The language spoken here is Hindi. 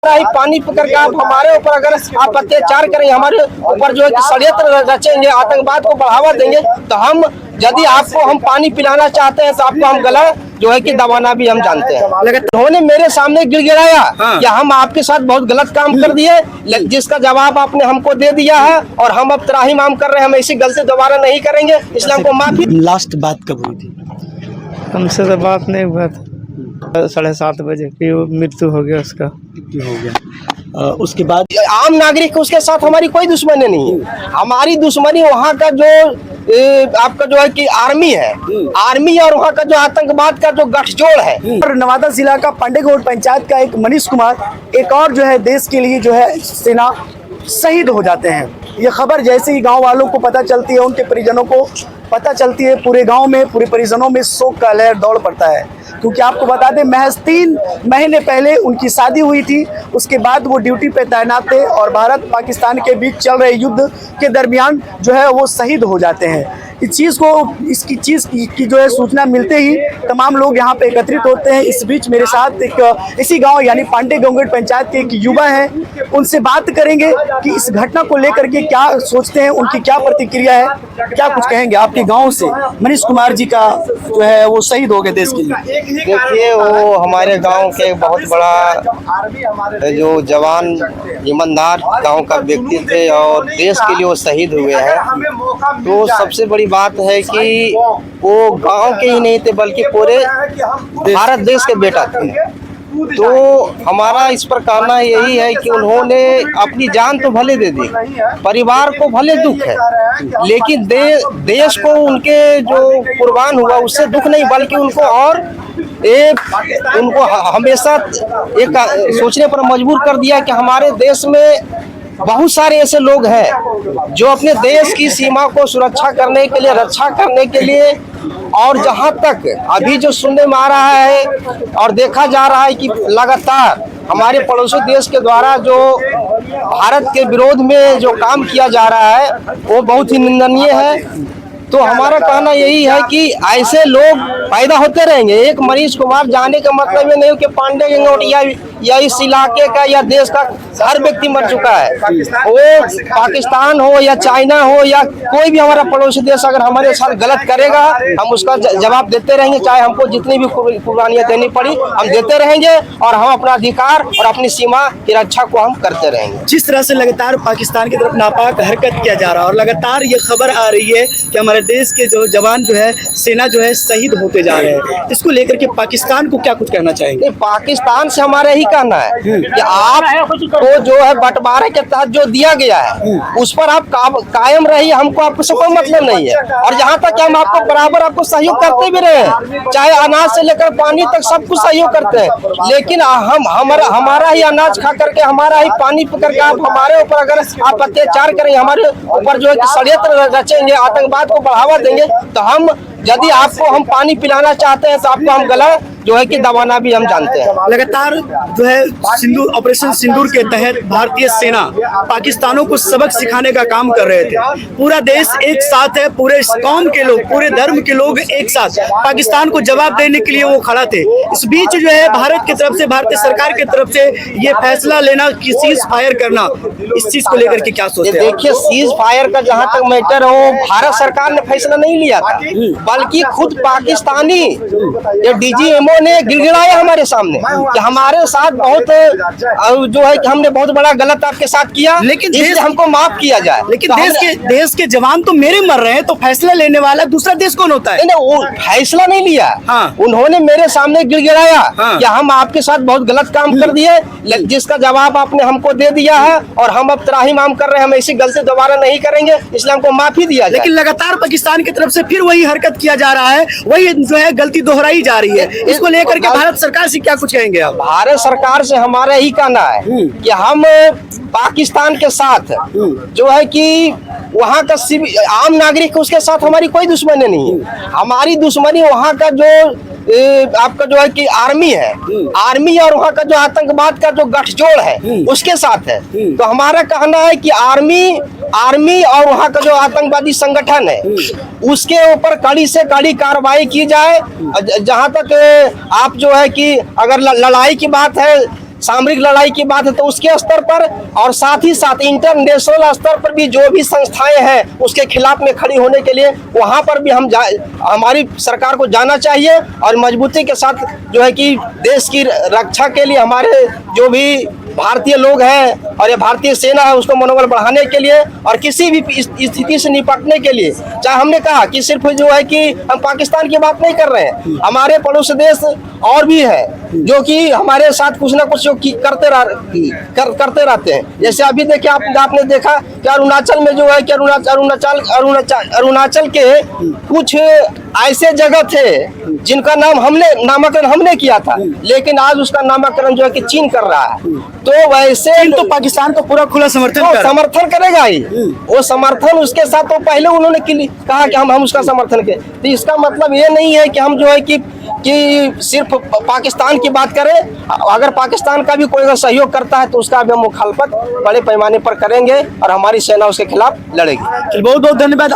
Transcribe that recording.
ही पानी पकड़ के आप हमारे ऊपर अगर आप अत्याचार करेंगे, हमारे ऊपर जो है कि षड्यंत्र रचेंगे, आतंकवाद को बढ़ावा देंगे, तो हम यदि आपको हम पानी पिलाना चाहते हैं तो आपको हम गला जो है कि दबाना भी हम जानते हैं। उन्होंने मेरे सामने गिड़गिड़ाया कि हम आपके साथ बहुत गलत काम कर दिए, जिसका जवाब आपने हमको दे दिया है और हम अब त्राहिमाम कर रहे हैं, हम ऐसी गलती दोबारा नहीं करेंगे, इसलिए हमको माफी। लास्ट बात कब हुई थी? हमसे तो बात नहीं हुआ था। 7:30 बजे फिर मृत्यु हो गया उसका। हो गया उसके बाद आम नागरिक उसके साथ हमारी कोई दुश्मनी नहीं है। हमारी दुश्मनी वहाँ का जो आपका जो है कि आर्मी है, आर्मी और वहाँ का जो आतंकवाद का जो गठजोड़ है। और नवादा जिला का पांडेगौड़ पंचायत का एक मनीष कुमार एक और जो है देश के लिए जो है सेना शहीद हो जाते हैं। ये खबर जैसे ही गांव वालों को पता चलती है, उनके परिजनों को पता चलती है, पूरे गांव में पूरे परिजनों में शोक का लहर दौड़ पड़ता है। क्योंकि आपको बता दें, महज 3 महीने पहले उनकी शादी हुई थी। उसके बाद वो ड्यूटी पे तैनात थे और भारत पाकिस्तान के बीच चल रहे युद्ध के दरमियान जो है वो शहीद हो जाते हैं। इसकी चीज़ की जो है सूचना मिलते ही तमाम लोग यहाँ पे एकत्रित होते हैं। इस बीच मेरे साथ एक इसी गांव यानी पांडेगौड़ पंचायत के एक युवा हैं, उनसे बात करेंगे कि इस घटना को लेकर के क्या सोचते हैं, उनकी क्या प्रतिक्रिया है, क्या कुछ कहेंगे। आपके गांव से मनीष कुमार जी का जो है वो शहीद हो गए देश के लिए। देखिए, वो हमारे गांव के बहुत बड़ा जो जवान ईमानदार गांव का व्यक्ति थे और देश के लिए वो शहीद हुए हैं। तो सबसे बड़ी बात है कि वो गांव के ही नहीं थे बल्कि पूरे भारत देश के बेटा थे। तो हमारा इस पर कहना यही है कि उन्होंने अपनी जान तो भले दे दी, परिवार को भले दुख है, लेकिन देश को उनके जो कुर्बान हुआ उससे दुख नहीं, बल्कि उनको और उनको हमेशा एक सोचने पर मजबूर कर दिया कि हमारे देश में बहुत सारे ऐसे लोग हैं जो अपने देश की सीमा को सुरक्षा करने के लिए, रक्षा करने के लिए, और जहां तक अभी जो सुनने में आ रहा है और देखा जा रहा है कि लगातार हमारे पड़ोसी देश के द्वारा जो भारत के विरोध में जो काम किया जा रहा है वो बहुत ही निंदनीय है। तो हमारा कहना यही है कि ऐसे लोग पैदा होते रहेंगे। एक मनीष कुमार जाने का मतलब ये नहीं कि पांडेगौड़ या इस इलाके का या देश का हर व्यक्ति मर चुका है। वो पाकिस्तान हो या चाइना हो या कोई भी हमारा पड़ोसी देश अगर हमारे साथ गलत करेगा, हम उसका जवाब देते रहेंगे। चाहे हमको जितनी भी कुर्बानियां देनी पड़ी हम देते रहेंगे और हम अपना अधिकार और अपनी सीमा की रक्षा को हम करते रहेंगे। जिस तरह से लगातार पाकिस्तान की तरफ नापाक हरकत किया जा रहा है और लगातार ये खबर आ रही है कि हमारे देश के जो जवान जो है, सेना जो है शहीद होते जा रहे हैं, इसको लेकर के पाकिस्तान को क्या कुछ कहना चाहेंगे? पाकिस्तान से हमारा यही कहना है कि आपको जो है बंटवारे के तहत जो दिया गया है उस पर आप कायम रहिए, हमको आपको से कोई मतलब नहीं है। और जहाँ तक हम आपको बराबर आपको सहयोग करते भी रहे, चाहे अनाज से लेकर पानी तक सब कुछ सहयोग करते हैं, लेकिन हमारा ही अनाज खा करके, हमारा ही पानी पकड़ के आप हमारे ऊपर अगर आप अत्याचार करेंगे, हमारे ऊपर जो है कि षड्यंत्र रचेंगे, आतंकवाद को बढ़ावा देंगे, तो हम यदि आपको हम पानी पिलाना चाहते हैं तो आपको हम गला जो है कि दबाना भी हम जानते हैं। लगातार जो है सिंदूर ऑपरेशन सिंदूर के तहत भारतीय सेना पाकिस्तानों को सबक सिखाने का काम कर रहे थे। पूरा देश एक साथ है, पूरे कौम के लोग, पूरे धर्म के लोग एक साथ पाकिस्तान को जवाब देने के लिए वो खड़ा थे। इस बीच जो है भारत की तरफ से, भारतीय सरकार की तरफ से ये फैसला लेना कि सीज फायर करना, इस चीज को लेकर के क्या सोचते हैं? देखिए, सीज फायर का जहाँ तक मैटर हो, भारत सरकार ने फैसला नहीं लिया था, बल्कि खुद पाकिस्तानी DGMO ने गिड़गिड़ाया हमारे सामने कि हमारे साथ बहुत जो है कि हमने बहुत बड़ा गलत आपके साथ किया, लेकिन हमको माफ किया जाए। लेकिन देश के जवान तो मेरे मर रहे हैं, तो फैसला लेने वाला दूसरा देश कौन होता है? नहीं, वो फैसला नहीं लिया। उन्होंने मेरे सामने गिड़गिड़ाया कि हम आपके साथ बहुत गलत काम कर दिए, जिसका जवाब आपने हमको दे दिया है और हम अब त्राहिमाम कर रहे हैं, हम ऐसी गलती दोबारा नहीं करेंगे, इसलिए हमको माफी दिया जाए। लेकिन लगातार पाकिस्तान की तरफ से फिर वही हरकत किया जा रहा है, वही जो है गलती दोहराई जा रही है। इसको लेकर के भारत सरकार से क्या कुछ कहेंगे आप? भारत सरकार से हमारा यही कहना है कि हम पाकिस्तान के साथ जो है कि वहाँ का आम नागरिक उसके साथ हमारी कोई दुश्मनी नहीं है। हमारी दुश्मनी वहाँ का जो आपका जो है कि आर्मी है, आर्मी और वहाँ का जो आतंकवाद का जो गठजोड़ है उसके साथ है। तो हमारा कहना है कि आर्मी और वहाँ का जो आतंकवादी संगठन है उसके ऊपर कड़ी से कड़ी कार्रवाई की जाए। जहाँ तक आप जो है कि अगर लड़ाई की बात है सामरिक लड़ाई की बात है तो उसके स्तर पर और साथ ही साथ इंटरनेशनल स्तर पर भी जो भी संस्थाएं हैं उसके खिलाफ में खड़ी होने के लिए वहां पर भी हमारी सरकार को जाना चाहिए और मजबूती के साथ जो है कि देश की रक्षा के लिए हमारे जो भी भारतीय लोग हैं और ये भारतीय सेना है उसको मनोबल बढ़ाने के लिए और किसी भी स्थिति से निपटने के लिए, चाहे हमने कहा कि सिर्फ जो है कि हम पाकिस्तान की बात नहीं कर रहे हैं, हमारे पड़ोसी देश और भी है जो कि हमारे साथ कुछ ना कुछ करते रहते हैं। जैसे अभी देखिए आपने देखा कि अरुणाचल में जो है कि अरुणाचल के कुछ ऐसे जगह थे जिनका नामकरण हमने किया था, लेकिन आज उसका नामकरण जो है कि चीन कर रहा है। तो वैसे तो पाकिस्तान को पूरा खुला समर्थन करेगा ही, वो समर्थन उसके साथ तो पहले उन्होंने कहा कि हम उसका समर्थन करें। तो इसका मतलब ये नहीं है कि हम जो है कि सिर्फ पाकिस्तान की बात करें, अगर पाकिस्तान का भी कोई अगर सहयोग करता है तो उसका भी हम मुखालफत बड़े पैमाने पर करेंगे और हमारी सेना उसके खिलाफ लड़ेगी। बहुत बहुत धन्यवाद।